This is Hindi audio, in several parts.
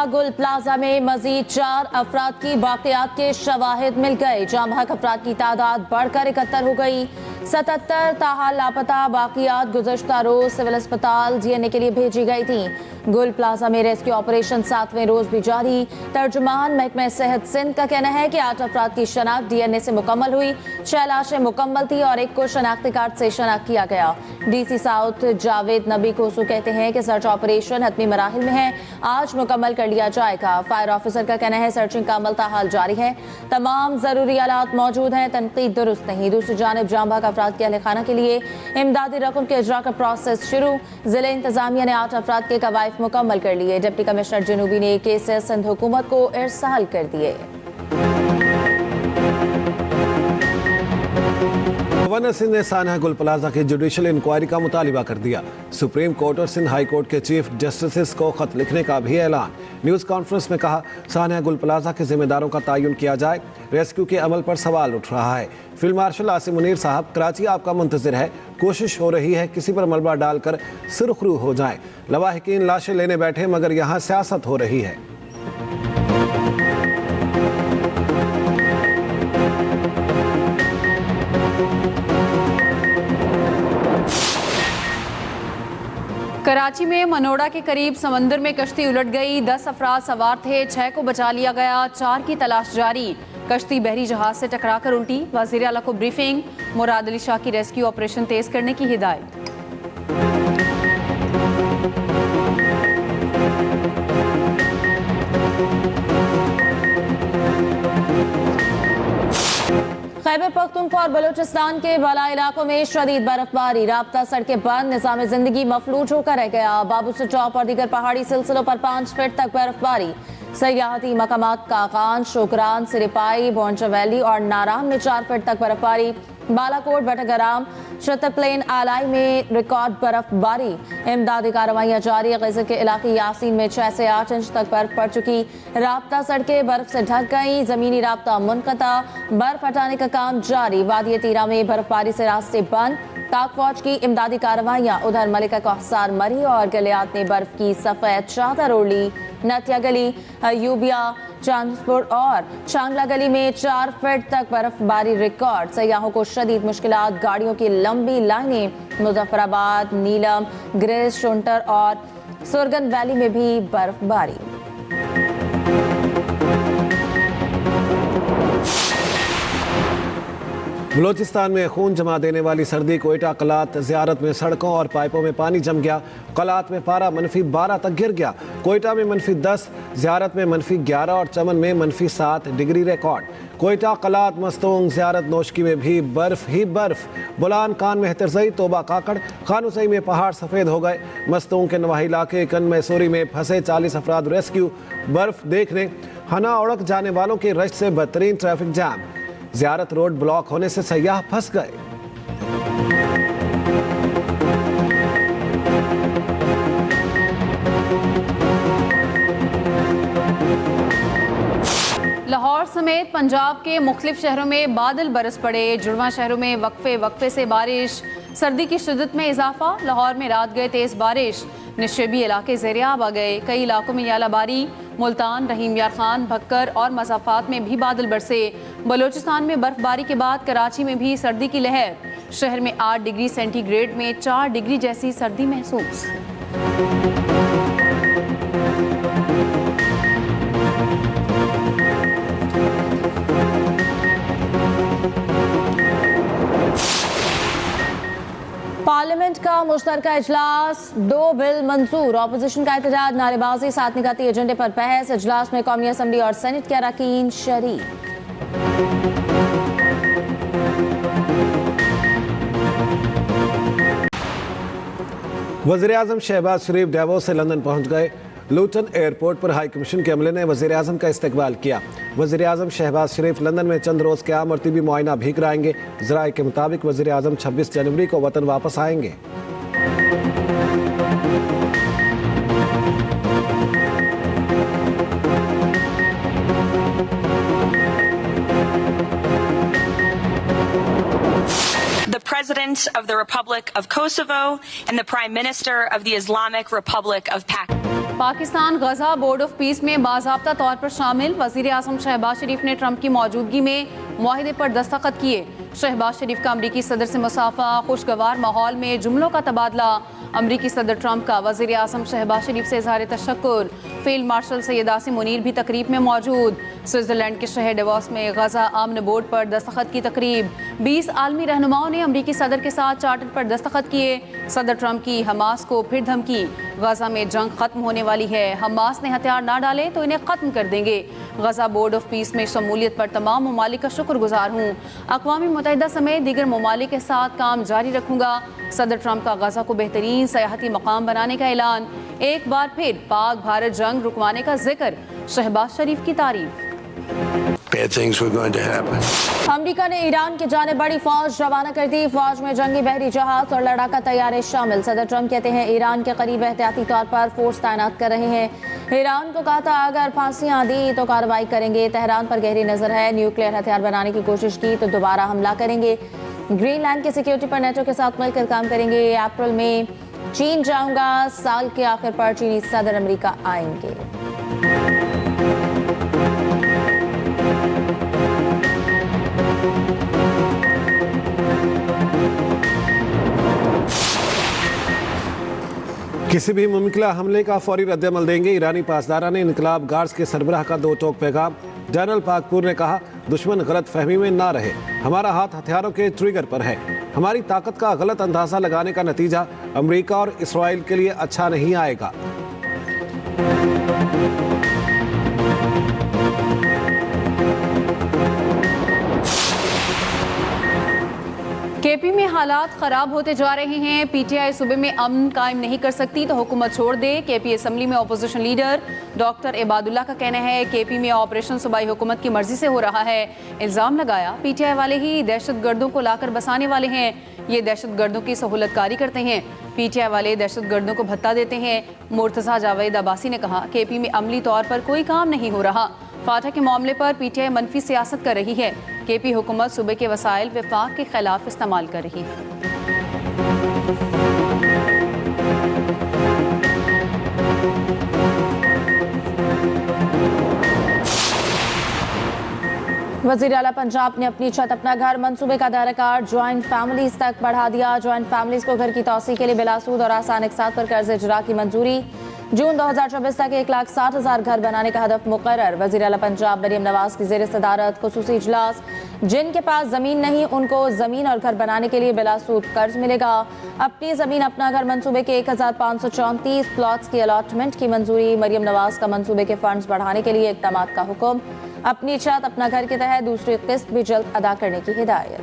गुल प्लाजा में मजीद 4 अफराद की बाक़ियात के शवाहिद मिल गए। जाम बहक अफराद की तादाद बढ़कर 71 हो गई। 77 ताहाल लापता बाक़ियात गुज़श्ता रोज सिविल अस्पताल DNA के लिए भेजी गई थी। गुल प्लाजा में रेस्क्यू ऑपरेशन 7वें रोज भी जारी। तर्जुमान महकमा सेहत सिंध का कहना है कि 8 अफराद की शनाख्त DNA से मुकम्मल हुई। 6 लाशें मुकम्मल थी और 1 को शनाख्ती कार्ड से शनाख्त किया गया। DC साउथ जावेद नबी कोसू कहते हैं कि सर्च ऑपरेशन हतमी मराहिल में है, आज मुकम्मल कर लिया जाएगा। फायर ऑफिसर का कहना है जिंग का अमल ताहाल जारी है, तमाम जरूरी आलात मौजूद हैं, तनकीद दुरुस्त नहीं। दूसरी जानब जाम बहक अफराद के अहल खाना के लिए इमदादी रकम के इजरा का प्रोसेस शुरू। जिले इंतजामिया ने 8 अफराद के कवायद मुकम्मल कर लिए। डिप्टी कमिश्नर जनूबी ने केसेस सिंध हुकूमत को इरसाल कर दिए। गवर्नर सिंध ने सानहा गुल प्लाजा की जुडिशल इंक्वायरी का मुतालिबा कर दिया। सुप्रीम कोर्ट और सिंध हाई कोर्ट के चीफ जस्टिस को खत लिखने का भी ऐलान। न्यूज़ कॉन्फ्रेंस में कहा सानहा गुल प्लाजा के जिम्मेदारों का तयन किया जाए। रेस्क्यू के अमल पर सवाल उठ रहा है। फील्ड मार्शल आसिम मुनीर साहब, कराची आपका मुंतजिर है। कोशिश हो रही है किसी पर मलबा डालकर सुरखरू हो जाए। लवाहिकीन लाशें लेने बैठे मगर यहाँ सियासत हो रही है। कराची में मनोड़ा के करीब समंदर में कश्ती उलट गई। 10 अफराद सवार थे, 6 को बचा लिया गया, 4 की तलाश जारी। कश्ती बहरी जहाज से टकराकर उल्टी। वज़ीर आला को ब्रीफिंग। मुराद अली शाह की रेस्क्यू ऑपरेशन तेज करने की हिदायत। खैबर पख्तूनख्वा और बलूचिस्तान के बाला इलाकों में शदीद बर्फबारी, राब्ता सड़कें बंद, निज़ाम जिंदगी मफलूज होकर रह गया। बाबूसर चौक और दीगर पहाड़ी सिलसिलों पर 5 फीट तक बर्फबारी। सयाहती मकामात काकान, शोकरान, सिरिपाई, बोंचा वैली और नाराम में 4 फीट तक बर्फबारी। बालाकोट, बटगराम, शतर प्लेन, आलाई में रिकॉर्ड बर्फबारी। इमदादी कार्रवाइयाँ जारी। गज़र के इलाके यासीन में 6 से 8 इंच तक बर्फ पड़ चुकी। राब्ता सड़कें बर्फ से ढक गई, जमीनी राब्ता मुनक़ता। बर्फ हटाने का काम जारी। वादी तीरा में बर्फबारी से रास्ते बंद। ताक फौज की इमदादी कार्रवाइयाँ। उधर मलिका कहसार मरी और गलियात ने बर्फ की सफेद चादर ओढ़ ली। नतिया गली, यूबिया, चांदपुर और चांगला गली में 4 फीट तक बर्फबारी रिकॉर्ड। सयाहों को शदीद मुश्किलात, गाड़ियों की लंबी लाइनें। मुजफ्फराबाद, नीलम, ग्रेस, शुंटर और सुरगन वैली में भी बर्फबारी। बलोचिस्तान में खून जमा देने वाली सर्दी। कोयटा कलात ज़ियारत में सड़कों और पाइपों में पानी जम गया। कलात में पारा -12 तक गिर गया। कोयटा में -10, ज़ियारत में -11 और चमन में -7 डिग्री रिकॉर्ड। कोयटा, कलात, मस्तूंग, ज़ियारत, नोशकी में भी बर्फ ही बर्फ। बुलान, कान में हतरजई, तोबा काकड़, खानुसई में पहाड़ सफ़ेद हो गए। मस्तूंग के नवाही इलाके कन मैसूरी में फंसे 40 अफराद रेस्क्यू। बर्फ देखने हना उड़क जाने वालों के रश से बदतरीन ट्रैफिक जाम। ज़ियारत रोड ब्लॉक होने से सयाह फंस गए। लाहौर समेत पंजाब के मुख्तलिफ शहरों में बादल बरस पड़े। जुड़वा शहरों में वक्फे से बारिश। सर्दी की शिद्दत में इजाफा। लाहौर में रात गए तेज बारिश। निशेबी इलाके ज़ेरियाब आ गए। कई इलाकों में यालाबारी। मुल्तान, रहीम यार खान, भक्कर और मज़ाफ़ात में भी बादल बरसे। बलूचिस्तान में बर्फबारी के बाद कराची में भी सर्दी की लहर। शहर में 8 डिग्री सेंटीग्रेड में 4 डिग्री जैसी सर्दी महसूस। पार्लियामेंट का मुश्तरका इजलास, 2 बिल मंजूर। अपोजिशन का एहतजाज, नारेबाजी, 7 निकाती एजेंडे पर बहस। इजलास में कौमी असम्बली और सेनेट के अरकान शरीक। वज़ीर आज़म शहबाज शरीफ डेवोस से लंदन पहुंच गए। लूटन एयरपोर्ट पर हाई कमीशन के अमले ने वज़ीर आज़म का इस्तकबाल किया। वज़ीर आज़म शहबाज शरीफ लंदन में चंद रोज़ क़याम और तिबी मुआयना भी कराएंगे। ज़राए के मुताबिक वज़ीर आज़म 26 जनवरी को वतन वापस आएंगे। The President of the Republic of Kosovo and the Prime Minister of the Islamic Republic of Pakistan. Pakistan Gaza board of peace में बाज़ाब्ता तौर पर शामिल। वज़ीर आज़म शहबाज शरीफ ने ट्रंप की मौजूदगी में मुआहिदे पर दस्तखत किए। शहबाज शरीफ का अमरीकी सदर से मुसाफा, खुशगवार माहौल में जुमलों का तबादला। अमरीकी सदर ट्रंप का वज़ीर आज़म शहबाज शरीफ से इज़हार तशक्कुर। फील्ड मार्शल सैयद आसिम मुनीर भी तकरीब में मौजूद। स्विट्ज़रलैंड के शहर डेवोस में गजा अमन बोर्ड पर दस्तखत की तकरीब। 20 आलमी रहनुमाओं ने अमरीकी सदर के साथ चार्टर पर दस्तखत किए। सदर ट्रंप की हमास को फिर धमकी। गजा में जंग खत्म होने वाली है, हमास ने हथियार ना डाले तो इन्हें खत्म कर देंगे। गजा बोर्ड ऑफ पीस में शमूलियत पर तमाम ममालिक का शुक्रगुजार हूँ। अक़वाम मुत्तहिदा समेत दीगर ममालिक के साथ काम जारी रखूँगा। सदर ट्रंप का गजा को बेहतरीन सयाहती मकाम बनाने का ऐलान। एक बार फिर पाक भारत जंग रुकवाने का जिक्र। शहबाज शरीफ की तारीफ। Bad things were going to happen. अमरीका ने ईरान की जानिब बड़ी फौज रवाना कर दी। फौज में जंगी बहरी जहाज और लड़ाका तैयारे शामिल। सदर ट्रंप कहते हैं ईरान के करीब एहतियाती तौर पर फोर्स तैनात कर रहे हैं। ईरान को कहा था अगर फांसियां दी तो कार्रवाई करेंगे। तेहरान पर गहरी नजर है, न्यूक्लियर हथियार बनाने की कोशिश की तो दोबारा हमला करेंगे। ग्रीनलैंड की सिक्योरिटी पर नेटो के साथ मिलकर काम करेंगे। अप्रैल में चीन जाऊंगा, साल के आखिर पर चीनी सदर अमेरिका आएंगे। किसी भी मुमकिन हमले का फौरी रद्दअमल देंगे। ईरानी पासदारा ने इनकलाब गार्ड्स के सरबराह का दो टोक पैगाम। जनरल पाकपुर ने कहा दुश्मन गलत फहमी में ना रहे, हमारा हाथ हथियारों के ट्रिगर पर है। हमारी ताकत का गलत अंदाजा लगाने का नतीजा अमेरिका और इसराइल के लिए अच्छा नहीं आएगा। केपी में हालात खराब होते जा रहे हैं। पीटीआई सूबे में अमन कायम नहीं कर सकती तो हुकूमत छोड़ दे। केपी असम्बली में अपोजिशन लीडर डॉक्टर इबादुल्ला का कहना है केपी में ऑपरेशन सूबाई हुकूमत की मर्जी से हो रहा है। इल्जाम लगाया पीटीआई वाले ही दहशतगर्दों को लाकर बसाने वाले हैं। ये दहशतगर्दों की सहूलतकारी करते हैं। पीटीआई वाले दहशतगर्दों को भत्ता देते हैं। मुर्तज़ा जावेद अब्बासी ने कहा केपी में अमली तौर पर कोई काम नहीं हो रहा। फाटा के मामले पर पीटीआई मनफी सियासत कर रही है। केपी हुकूमत सूबे के वसाइल विफाक के खिलाफ इस्तेमाल कर रही है। वज़ीर आला पंजाब ने अपनी छत अपना घर मंसूबे का दायरा ज्वाइंट फैमिलीज तक बढ़ा दिया। ज्वाइंट फैमिलीज को घर की तौसी के लिए बिलासूद और आसान इकसात पर कर्ज इजरा की मंजूरी। जून 2024 तक 1,60,000 घर बनाने का हदफ मुकर्रर। वज़ीर आला पंजाब मरियम नवाज की ज़ेर सदारत खुसूसी इजलास। जिनके पास ज़मीन नहीं उनको ज़मीन और घर बनाने के लिए बिलासूद कर्ज मिलेगा। अपनी ज़मीन अपना घर मंसूबे के 1,534 प्लॉट्स की अलॉटमेंट की मंजूरी। मरियम नवाज का मंसूबे के फंड्स बढ़ाने के लिए इक़दाम का हुक्म। अपनी छत अपना घर के तहत दूसरी किस्त भी जल्द अदा करने की हिदायत।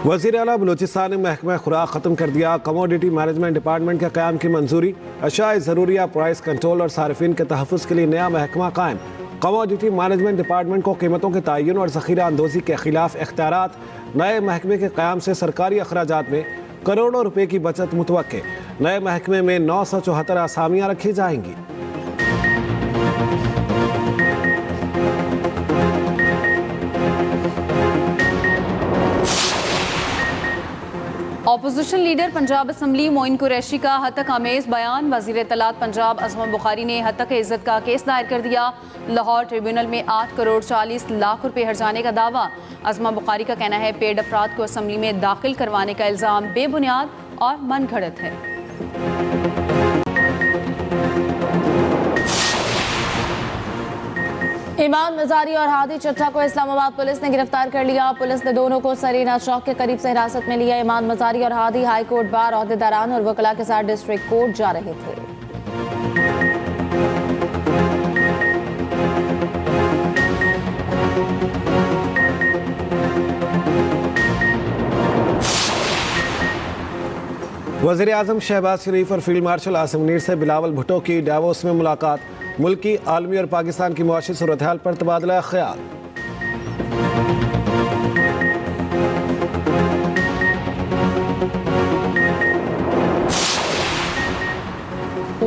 वज़ीर आला बलूचिस्तान ने महकमा खुराक ख़त्म कर दिया। कमोडिटी मैनेजमेंट डिपार्टमेंट के क़याम की मंजूरी। अशाए ज़रूरिया प्राइस कंट्रोल और सार्फिन के तहफ़्फ़ुज़ के लिए नया महकमा कायम। कमोडिटी मैनेजमेंट डिपार्टमेंट को कीमतों के तयन और ज़ख़ीरा अंदोज़ी के खिलाफ इख्तियारात। नए महकमे के क़याम से सरकारी अखराजात में करोड़ों रुपए की बचत मुतवक्के। नए महकमे में 974 आसामियाँ रखी जाएंगी। Opposition leader Punjab assembly Moin Qureshi का हतक आमेज बयान। वज़ीर इत्तलात पंजाब अज़मा बुखारी ने हतक इज़्ज़त का केस दायर कर दिया। लाहौर ट्रिब्यूनल में 8 करोड़ 40 लाख रुपए हर्जाने का दावा। अज़मा बुखारी का कहना है पेड अफराद को असम्बली में दाखिल करवाने का इल्ज़ाम बेबुनियाद और मनगढ़ंत है। ईमान मजारी और हादी चट्टा को इस्लामाबाद पुलिस ने गिरफ्तार कर लिया। पुलिस ने दोनों को सरीना चौक के करीब से हिरासत में लिया। ईमान मजारी और हादी हाई कोर्ट बार ओहदेदारान और वकला के साथ डिस्ट्रिक्ट कोर्ट जा रहे थे। वज़ीर आज़म शहबाज शरीफ और फील्ड मार्शल आसिम मुनीर से बिलावल भुट्टो की डावोस में मुलाकात। मुल्की, आलमी और पाकिस्तान की मुआशी सूरत हाल पर तबादला ख्याल।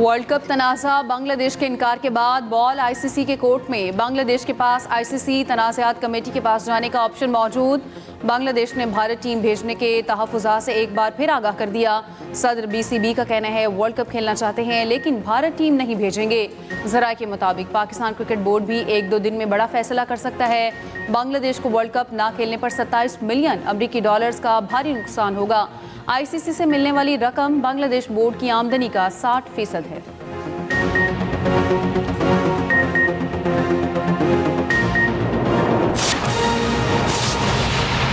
वर्ल्ड कप तनाज़ा, बांग्लादेश के इनकार के बाद बॉल आईसीसी के कोर्ट में। बांग्लादेश के पास आईसीसी तनाज़ात कमेटी के पास जाने का ऑप्शन मौजूद। बांग्लादेश ने भारत टीम भेजने के तहफ़्फ़ुज़ात से एक बार फिर आगाह कर दिया। सदर बीसीबी का कहना है वर्ल्ड कप खेलना चाहते हैं लेकिन भारत टीम नहीं भेजेंगे। ज़राए के मुताबिक पाकिस्तान क्रिकेट बोर्ड भी 1-2 दिन में बड़ा फैसला कर सकता है। बांग्लादेश को वर्ल्ड कप ना खेलने पर 27 मिलियन अमरीकी डॉलर्स का भारी नुकसान होगा। आईसीसी से मिलने वाली रकम बांग्लादेश बोर्ड की आमदनी का 60% है।